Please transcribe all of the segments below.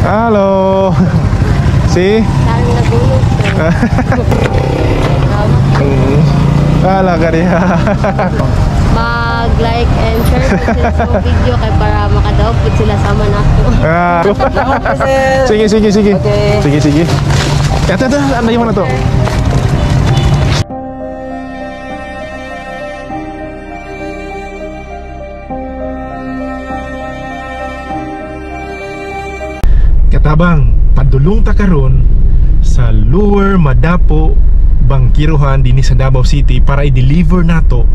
Halo. Si? Parang nagulog. Wala ka rin. Mag-like and share po sila sa video kay para makadaog po sila sama na ako. Sige, sige, sige. Okay. Sige, sige. Ito, ano yung mana to? Katabang, padulong ta karon sa Lower Madapo Bangkirohan dinhi sa Davao City para i-deliver nato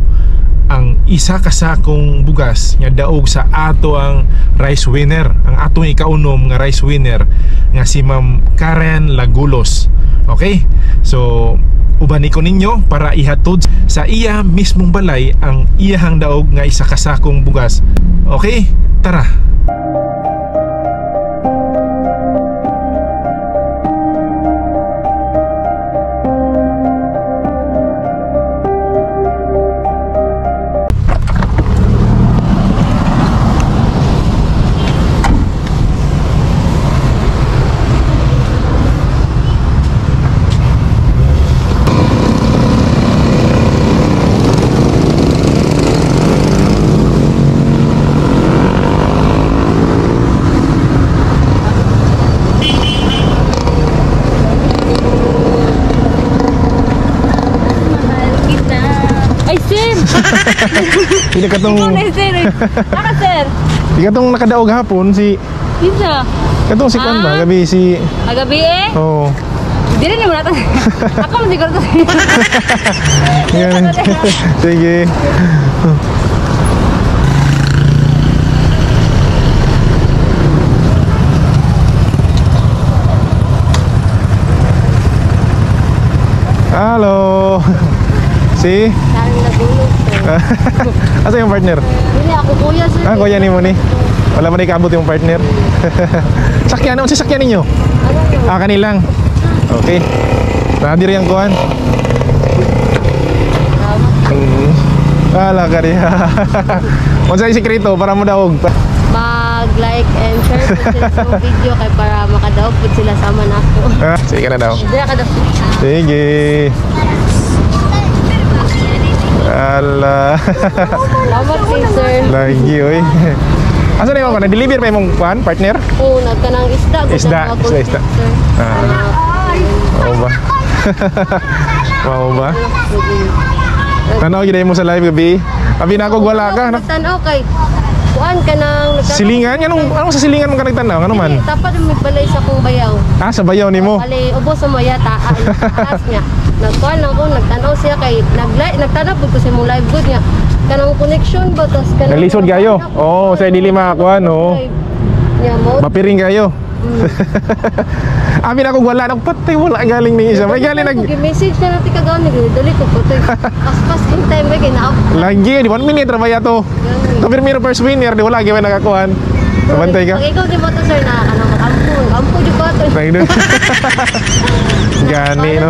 ang isa ka sakong bugas nga daog sa ato ang rice winner, ang atong ikaunom nga rice winner nga si Ma'am Karen Lagulos. Okay? So uban ko ninyo para ihatod sa iya mismong balay ang iyahang daog nga isa ka sakong bugas. Okay? Tara. Hindi ka tong Naka sir. Hindi ka tong nakadaog hapon si Pizza. katong si Kwan ba gabi si Agabi eh. oh. Hindi rin naman natin. Ako mo siguro to. Yan. Sige. Halo. Si? Parang nagulog. Asa yung partner? Hindi ako kuya sir. Ah, kuya ni mo ni. Wala man ikabot yung partner. Sakyan naman si sakyan ninyo. Ano yun? Ah, kanilang. Okay. Nadir yung kuhan. Wala ka rin. Kung sa'yo sikreto para mo daog. Mag-like and share po sila sa video kay para makadaog po sila sama na ako. Ah, sige ka na daw. Hindi na kada. Sige. Ala. Salamat kay sir. Lagi, oy. Asa na yung na-deliver pa yung kuhan, partner? Oo, nagkanang isda. Isda, isda. Ah. Oo ba? Mau ba? Tanaw gid mo sa live gabi. Abi na ako wala ka. Tanaw kay kuan ka nang Silingan anong sa silingan mo ka nagtanaw? Ano man? Tapat mo balay sa kong bayaw. Ah, sa bayaw nimo. Bali ubos sa moya taas niya. Nagkuan lang ko nagtanaw siya kay nagtanaw pud ko sa mong live good niya. Kanang connection ba tas kanang Nalisod kayo. Oo, sa dili makakuan, oo. Nya mo. Mapiring kayo. Abi na ako wala nang patay wala galing ni isa. May galing nag message na natin kagaw ni dali ko patay. Pas in time ba kay na. lagi di 1 minute ra baya to. Kabirmiro first winner di wala gyud nakakuan. Sabantay ka. Pag ikaw di mo to sir na ano ampo jud ba to. Gani no.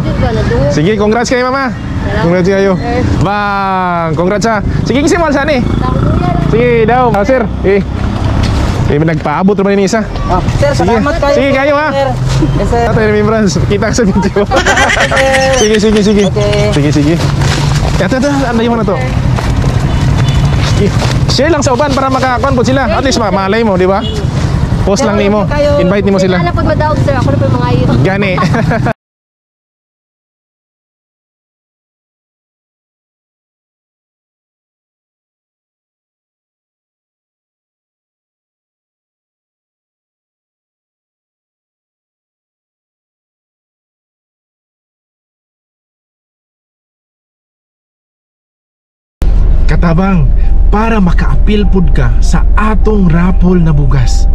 Sige, congrats kay mama. Congrats kayo. Bang, congrats ha. Sige, kisimal sa ni. Sige daw, sir. Nagpaabot rin ni isa. Sir, salamat kayo. Sige kayo ha. Yes, sir. Ito yung remembrance. Kita ka sa video. Sige, sige, sige. Okay. Sige, sige. Ito, ano yung mana to? Sige. Share lang sa uban para makakuan po sila. At least malay mo, di ba? Post lang nimo. Invite nimo sila. Ana pud madaog sir, ako na pud mga iyo. Gani. Katabang, para makaapil pud ka sa atong rapol na bugas.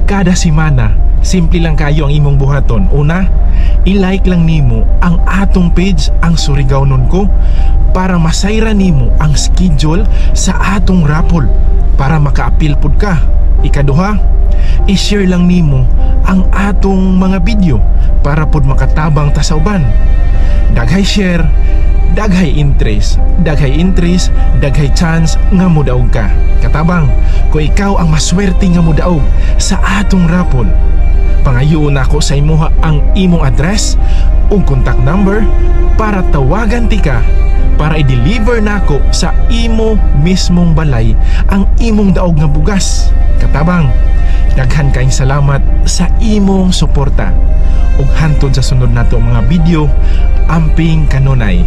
Kada semana, simple lang kayo ang imong buhaton. Una, i-like lang nimo ang atong page, ang Surigao nun ko, para masayra nimo ang schedule sa atong rapol para makaapil pud ka. Ikaduha, i-share lang nimo ang atong mga video para pud makatabang ta sa uban. Daghay share, daghay interest, daghay chance nga modaog ka. Katabang, kung ikaw ang maswerte nga modaog sa atong rapol, Pangayoon ako sa imuha ang imong address ug contact number para tawagan tika para i-deliver nako sa imo mismong balay ang imong daog nga bugas. Katabang, daghan kayong salamat sa imong suporta ug hantod sa sunod nato mga video, amping kanunay.